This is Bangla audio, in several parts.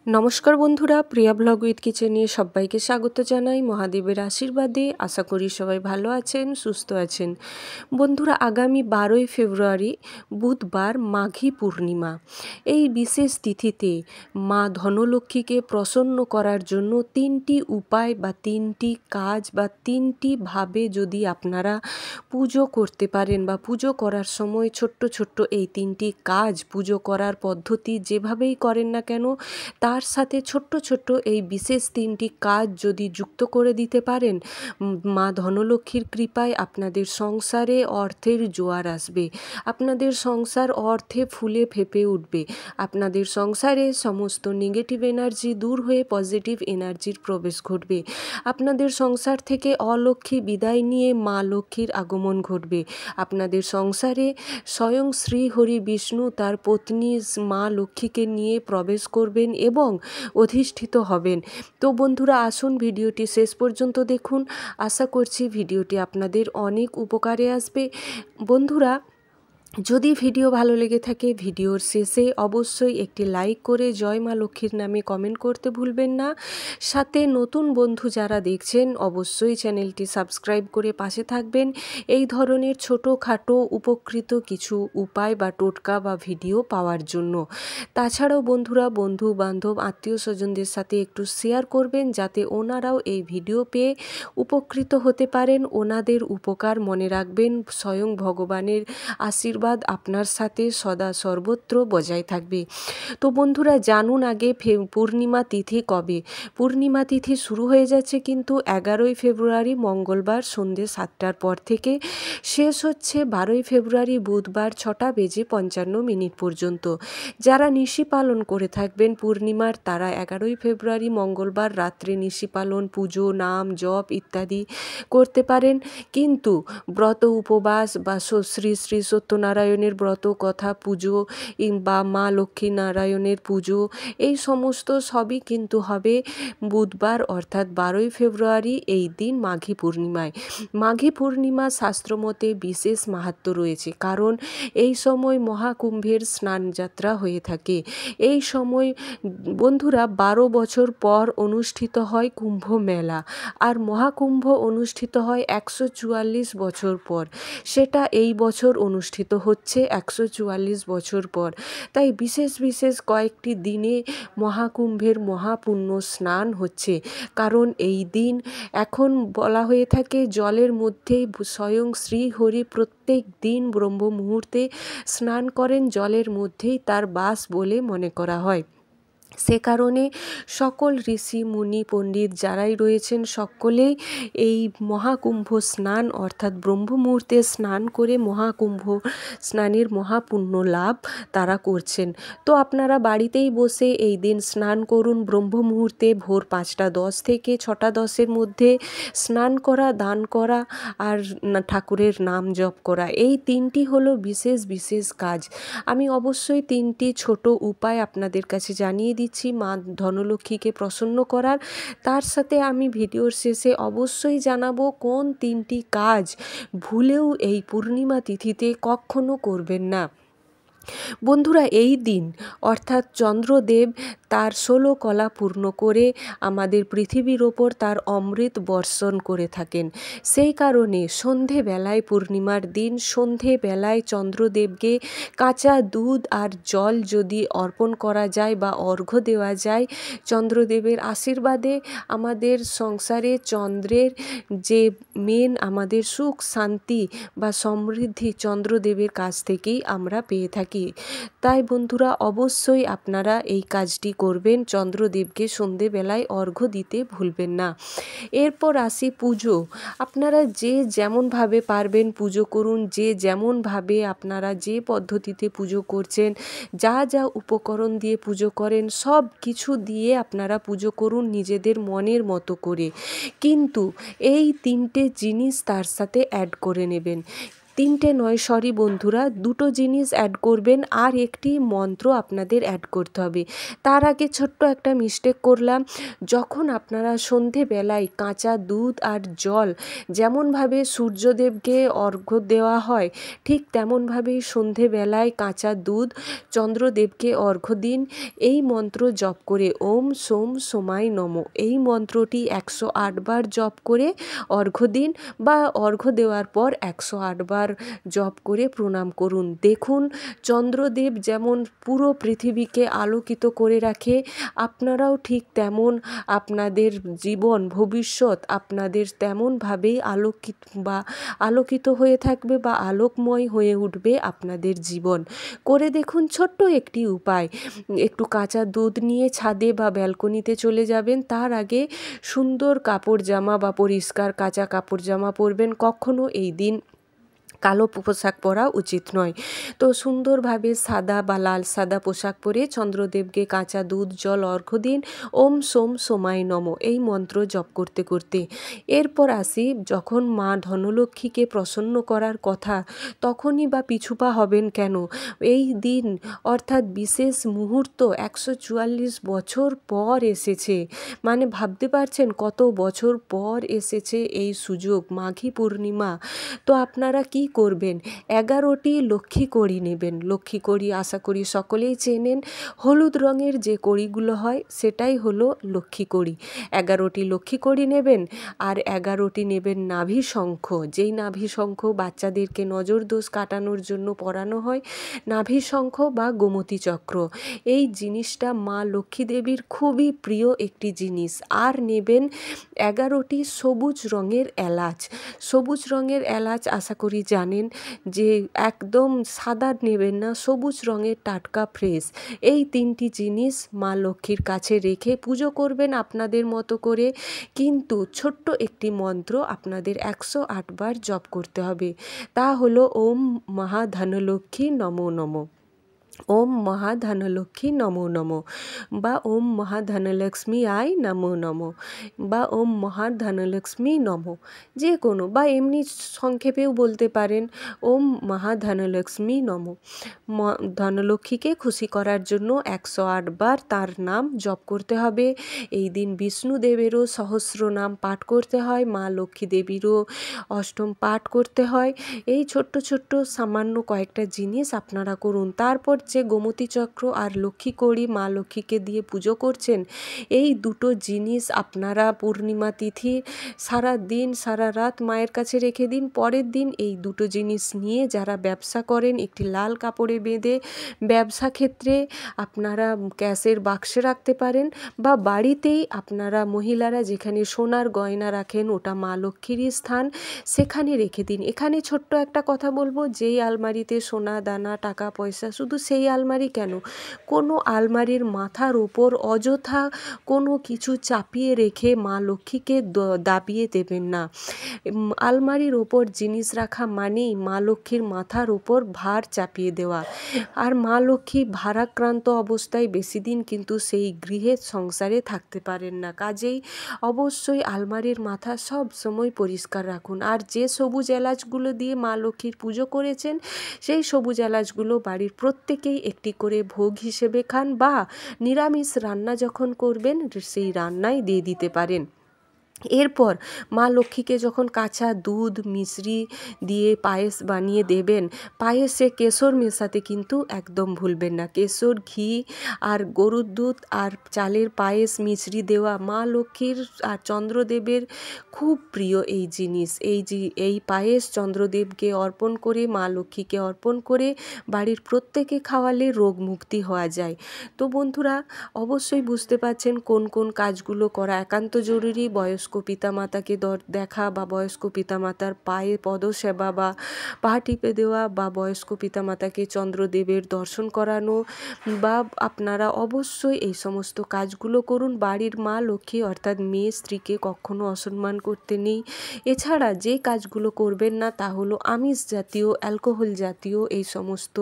নমস্কার বন্ধুরা, প্রিয়া ব্লগ উইথ কিচেনে সবাইকে স্বাগত জানাই। মহাদেবের আশীর্বাদে আশা করি সবাই ভালো আছেন, সুস্থ আছেন। বন্ধুরা, আগামী 12ই ফেব্রুয়ারি বুধবার মাঘী পূর্ণিমা। এই বিশেষ তিথিতে মা ধনলক্ষ্মীকে প্রসন্ন করার জন্য 3টি উপায় বা 3টি কাজ বা 3টি ভাবে যদি আপনারা পুজো করতে পারেন বা পুজো করার সময় ছোট্ট ছোট্ট এই 3টি কাজ, পুজো করার পদ্ধতি যেভাবেই করেন না কেন, তার সাথে ছোট্ট ছোট্ট এই বিশেষ 3টি কাজ যদি যুক্ত করে দিতে পারেন, মা ধনলক্ষ্মীর কৃপায় আপনাদের সংসারে অর্থের জোয়ার আসবে। আপনাদের সংসার অর্থে ফুলে ফেঁপে উঠবে। আপনাদের সংসারে সমস্ত নেগেটিভ এনার্জি দূর হয়ে পজিটিভ এনার্জির প্রবেশ ঘটবে। আপনাদের সংসার থেকে অলক্ষ্মী বিদায় নিয়ে মা লক্ষ্মীর আগমন ঘটবে। আপনাদের সংসারে স্বয়ং শ্রী হরি বিষ্ণু তার পত্নী মা লক্ষ্মীকে নিয়ে প্রবেশ করবেন এবং অধিষ্ঠিত হবেন। তো বন্ধুরা, আসুন ভিডিওটি শেষ পর্যন্ত দেখুন। আশা করছি ভিডিওটি আপনাদের অনেক উপকারে আসবে। বন্ধুরা, যদি ভিডিও ভালো লেগে থাকে ভিডিওর শেষে অবশ্যই একটি লাইক করে জয় মা লক্ষ্মীর নামে কমেন্ট করতে ভুলবেন না। সাথে নতুন বন্ধু যারা দেখছেন অবশ্যই চ্যানেলটি সাবস্ক্রাইব করে পাশে থাকবেন এই ধরনের ছোটোখাটো উপকৃত কিছু উপায় বা টোটকা বা ভিডিও পাওয়ার জন্য। তাছাড়াও বন্ধুরা, বন্ধু বান্ধব আত্মীয় স্বজনদের সাথে একটু শেয়ার করবেন যাতে ওনারাও এই ভিডিও পেয়ে উপকৃত হতে পারেন। ওনাদের উপকার মনে রাখবেন, স্বয়ং ভগবানের আশীর্বাদ আপনার সাথে সদা সর্বত্র বজায় থাকবে। তো বন্ধুরা, জানুন আগে পূর্ণিমা তিথি কবে। পূর্ণিমা তিথি শুরু হয়ে যাচ্ছে কিন্তু 11ই ফেব্রুয়ারি মঙ্গলবার সন্ধ্যে 7টার পর থেকে, শেষ হচ্ছে 12ই ফেব্রুয়ারি বুধবার 6:55 পর্যন্ত। যারা নিশি পালন করে থাকবেন পূর্ণিমার, তারা 11ই ফেব্রুয়ারি মঙ্গলবার রাত্রে নিশি পালন, পুজো, নাম জপ ইত্যাদি করতে পারেন। কিন্তু ব্রত উপবাস বা শ্রী শ্রী সত্যনারায়ণের ব্রত কথা পুজো বা মা লক্ষ্মী নারায়ণের পুজো, এই সমস্ত সবই কিন্তু হবে বুধবার অর্থাৎ 12ই ফেব্রুয়ারি, এই দিন মাঘী পূর্ণিমায়। মাঘী পূর্ণিমা শাস্ত্রমতে বিশেষ মাহাত্ম্য রয়েছে, কারণ এই সময় মহাকুম্ভের স্নানযাত্রা হয়ে থাকে। এই সময় বন্ধুরা 12 বছর পর অনুষ্ঠিত হয় কুম্ভ মেলা, আর মহাকুম্ভ অনুষ্ঠিত হয় 144 বছর পর। সেটা এই বছর অনুষ্ঠিত হচ্ছে 144 বছর পর। তাই বিশেষ বিশেষ কয়েকটি দিনে মহাকুম্ভের মহাপুণ্য স্নান হচ্ছে, কারণ এই দিন এখন বলা হয়ে থাকে জলের মধ্যেই স্বয়ং শ্রীহরি প্রত্যেক দিন ব্রহ্ম মুহূর্তে স্নান করেন, জলের মধ্যেই তার বাস বলে মনে করা হয়। সে কারণে সকল ঋষি মুনি পণ্ডিত যারাই রয়েছেন সকলেই এই মহাকুম্ভ স্নান অর্থাৎ ব্রহ্ম মুহূর্তে স্নান করে মহাকুম্ভ স্নানের মহাপুণ্য লাভ তারা করছেন। তো আপনারা বাড়িতেই বসে এই দিন স্নান করুন। ব্রহ্ম মুহূর্তে ভোর 5:10 থেকে 6:10 মধ্যে স্নান করা, দান করা আর ঠাকুরের নাম জপ করা, এই 3টি হলো বিশেষ বিশেষ কাজ। আমি অবশ্যই 3টি ছোট উপায় আপনাদের কাছে জানিয়ে দিচ্ছি মা ধনলক্ষ্মীকে প্রসন্ন করার। তার সাথে আমি ভিডিওর শেষে অবশ্যই জানাবো কোন 3টি কাজ ভুলেও এই পূর্ণিমা তিথিতে কখনো করবেন না। বন্ধুরা, এই দিন অর্থাৎ চন্দ্রদেব তার 16 কলা পূর্ণ করে আমাদের পৃথিবীর ওপর তার অমৃত বর্ষণ করে থাকেন। সেই কারণে সন্ধেবেলায়, পূর্ণিমার দিন সন্ধেবেলায় চন্দ্রদেবকে কাঁচা দুধ আর জল যদি অর্পণ করা যায় বা অর্ঘ্য দেওয়া যায়, চন্দ্রদেবের আশীর্বাদে আমাদের সংসারে চন্দ্রের যে মেন আমাদের সুখ শান্তি বা সমৃদ্ধি চন্দ্রদেবের কাছ থেকেই আমরা পেয়ে থাকি। তাই বন্ধুরা, অবশ্যই আপনারা এই কাজটি করবেন, চন্দ্রদেবকে সন্ধেবেলায় অর্ঘ্য দিতে ভুলবেন না। এরপর আসি পুজো। আপনারা যে যেমনভাবে পারবেন পুজো করুন, যে যেমনভাবে আপনারা যে পদ্ধতিতে পুজো করছেন, যা যা উপকরণ দিয়ে পুজো করেন সব কিছু দিয়ে আপনারা পুজো করুন নিজেদের মনের মতো করে। কিন্তু এই 3টে জিনিস তার সাথে অ্যাড করে নেবেন। তিনটে নয়, সরি বন্ধুরা, দুটো জিনিস অ্যাড করবেন আর একটি মন্ত্র আপনাদের অ্যাড করতে হবে। তার আগে ছোট্ট একটা মিস্টেক করলাম। যখন আপনারা সন্ধেবেলায় কাঁচা দুধ আর জল, যেমনভাবে সূর্যদেবকে অর্ঘ্য দেওয়া হয় ঠিক তেমনভাবেই সন্ধেবেলায় কাঁচা দুধ চন্দ্রদেবকে অর্ঘ্য দিন। এই মন্ত্র জপ করে ওম সোম সোমায় নম, এই মন্ত্রটি 108 বার জপ করে অর্ঘ্য দিন, বা অর্ঘ্য দেওয়ার পর 108 বার জপ করে প্রণাম করুন। দেখুন চন্দ্রদেব যেমন পুরো পৃথিবীকে আলোকিত করে রাখে, আপনারাও ঠিক তেমন আপনাদের জীবন ভবিষ্যৎ আপনাদের তেমনভাবেই আলোকিত হয়ে থাকবে বা আলোকময় হয়ে উঠবে আপনাদের জীবন। করে দেখুন ছোট্ট একটি উপায়। একটু কাঁচা দুধ নিয়ে ছাদে বা ব্যালকনিতে চলে যাবেন। তার আগে সুন্দর কাপড় জামা বা পরিষ্কার কাঁচা কাপড় জামা পরবেন। কখনো এই দিন কালো পোশাক পরা উচিত নয়। তো সুন্দরভাবে সাদা বা লাল সাদা পোশাক পরে চন্দ্রদেবকে কাঁচা দুধ জল অর্ঘ্য দিন ওম সোম সোমায় নম এই মন্ত্র জপ করতে করতে। এরপর আসি, যখন মা ধনলক্ষ্মীকে প্রসন্ন করার কথা, তখনই বা পিছুপা হবেন কেন? এই দিন অর্থাৎ বিশেষ মুহূর্ত 144 বছর পর এসেছে। মানে ভাবতে পারছেন কত বছর পর এসেছে এই সুযোগ, মাঘী পূর্ণিমা। তো আপনারা কি করবেন? 11টি লক্ষ্মী কড়ি নেবেন। লক্ষ্মী কড়ি আশা করি সকলেই চেনেন। হলুদ রঙের যে কড়িগুলো হয় সেটাই হলো লক্ষ্মী কড়ি। 11টি লক্ষ্মী কড়ি নেবেন আর 11টি নেবেন নাভি শঙ্খ। যেই নাভি শঙ্খ বাচ্চাদেরকে নজর দোষ কাটানোর জন্য পরানো হয়, নাভি শঙ্খ বা গোমতী চক্র। এই জিনিসটা মা লক্ষ্মী দেবীর খুবই প্রিয় একটি জিনিস। আর নেবেন 11টি সবুজ রঙের এলাচ। সবুজ রঙের এলাচ আশা করি জানেন যে একদম সাদা নেবেন না, সবুজ রঙের টাটকা ফ্রেশ। এই 3টি জিনিস মা লক্ষ্মীর কাছে রেখে পুজো করবেন আপনাদের মতো করে, কিন্তু ছোট্ট একটি মন্ত্র আপনাদের 108 বার জপ করতে হবে। তা হলো ওম মহাধনলক্ষ্মী নমো নমঃ, ওম মহাধনলক্ষ্মী নমো নমঃ, বা ওম মহাধনলক্ষ্মী আয় নমো নমঃ, বা ওম মহাধনলক্ষ্মী নমঃ। যে কোনো, বা এমনি সংক্ষেপেও বলতে পারেন ওম মহাধনলক্ষ্মী নমঃ। ধনলক্ষ্মীকে খুশি করার জন্য 108 বার তার নাম জপ করতে হবে। এই দিন বিষ্ণুদেবেরও সহস্র নাম পাঠ করতে হয়, মা লক্ষ্মী দেবীরও অষ্টম পাঠ করতে হয়। এই ছোট্ট ছোট্ট সামান্য কয়েকটা জিনিস আপনারা করুন। তারপর যে গোমতী চক্র আর লক্ষ্মী কড়ি মা লক্ষ্মীকে দিয়ে পুজো করছেন, এই দুটো জিনিস আপনারা পূর্ণিমা তিথি সারা দিন সারা রাত মায়ের কাছে রেখে দিন। পরের দিন এই দুটো জিনিস নিয়ে যারা ব্যবসা করেন একটি লাল কাপড়ে বেঁধে ব্যবসা ক্ষেত্রে আপনারা ক্যাশের বাক্সে রাখতে পারেন, বা বাড়িতেই আপনারা মহিলারা যেখানে সোনার গয়না রাখেন ওটা মা লক্ষ্মীরই স্থান, সেখানে রেখে দিন। এখানে ছোট্ট একটা কথা বলবো, যেই আলমারিতে সোনা দানা টাকা পয়সা, শুধু সেই আলমারি কেন, কোনো আলমারির মাথার ওপর অযথা কোনো কিছু চাপিয়ে রেখে মা লক্ষ্মীকে দাবিয়ে দেবেন না। আলমারির ওপর জিনিস রাখা মানেই মা লক্ষ্মীর মাথার ওপর ভার চাপিয়ে দেওয়া। আর মা লক্ষ্মী ভারাক্রান্ত অবস্থায় বেশি দিন কিন্তু সেই গৃহের সংসারে থাকতে পারেন না। কাজেই অবশ্যই আলমারির মাথা সব সময় পরিষ্কার রাখুন। আর যে সবুজ এলাচগুলো দিয়ে মা লক্ষ্মীর পুজো করেছেন, সেই সবুজ এলাচগুলো বাড়ির প্রত্যেকেই একটি করে ভোগ হিসেবে খান, বা নিরামিষ রান্না যখন করবেন সেই রান্নায় দিয়ে দিতে পারেন। এরপর মা লক্ষ্মীকে যখন কাঁচা দুধ মিশ্রি দিয়ে পায়েস বানিয়ে দেবেন, পায়েসে কেশর মেশাতে কিন্তু একদম ভুলবেন না। কেশর, ঘি আর গরুর দুধ আর চালের পায়েস মিশ্রি দেওয়া মা লক্ষ্মীর আর চন্দ্রদেবের খুব প্রিয় এই জিনিস। এই পায়েস চন্দ্রদেবকে অর্পণ করে, মা লক্ষ্মীকে অর্পণ করে বাড়ির প্রত্যেকে খাওয়ালে রোগ মুক্তি হওয়া যায়। তো বন্ধুরা অবশ্যই বুঝতে পারছেন কোন কোন কাজগুলো করা একান্ত জরুরি। বয়স্ক পিতামাতাকে দেখা, বা বয়স্ক পিতামাতার পায়ে পদসেবা বা পা টিপে দেওয়া, বা বয়স্ক পিতামাতাকে চন্দ্রদেবের দর্শন করানো, বা আপনারা অবশ্যই এই সমস্ত কাজগুলো করুন। বাড়ির মা লক্ষ্মী অর্থাৎ মেয়ে স্ত্রীকে কখনো অসম্মান করতে নেই। এছাড়া যে কাজগুলো করবেন না তা হলো আমিষ জাতীয়, অ্যালকোহল জাতীয় এই সমস্ত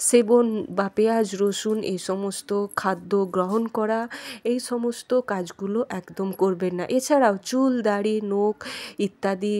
সেবন, বা পেঁয়াজ রসুন এই সমস্ত খাদ্য গ্রহণ করা, এই সমস্ত কাজগুলো একদম করবেন না। এছাড়াও চুল দাড়ি নখ ইত্যাদি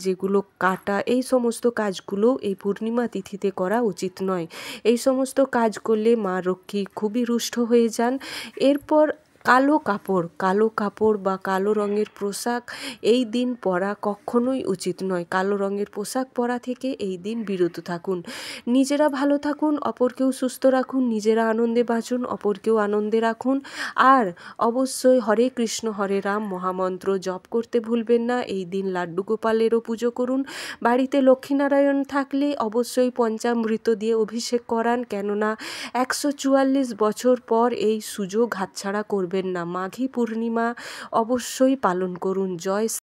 যেগুলো কাটা এই সমস্ত কাজগুলো এই পূর্ণিমা তিথিতে করা উচিত নয়। এই সমস্ত কাজ করলে মা লক্ষ্মী খুবই রুষ্ট হয়ে যান। এরপর কালো কাপড় বা কালো রঙের পোশাক এই দিন পরা কখনোই উচিত নয়। কালো রঙের পোশাক পরা থেকে এই দিন বিরত থাকুন। নিজেরা ভালো থাকুন, অপরকেও সুস্থ রাখুন, নিজেরা আনন্দে বাঁচুন, অপরকেও আনন্দে রাখুন। আর অবশ্যই হরে কৃষ্ণ হরে রাম মহামন্ত্র জপ করতে ভুলবেন না। এই দিন লাড্ডু গোপালেরও পুজো করুন। বাড়িতে লক্ষ্মীনারায়ণ থাকলে অবশ্যই পঞ্চামৃত দিয়ে অভিষেক করান, কেননা 144 বছর পর এই সুযোগ হাতছাড়া করবেন না। মাঘী পূর্ণিমা অবশ্যই পালন করুন। জয়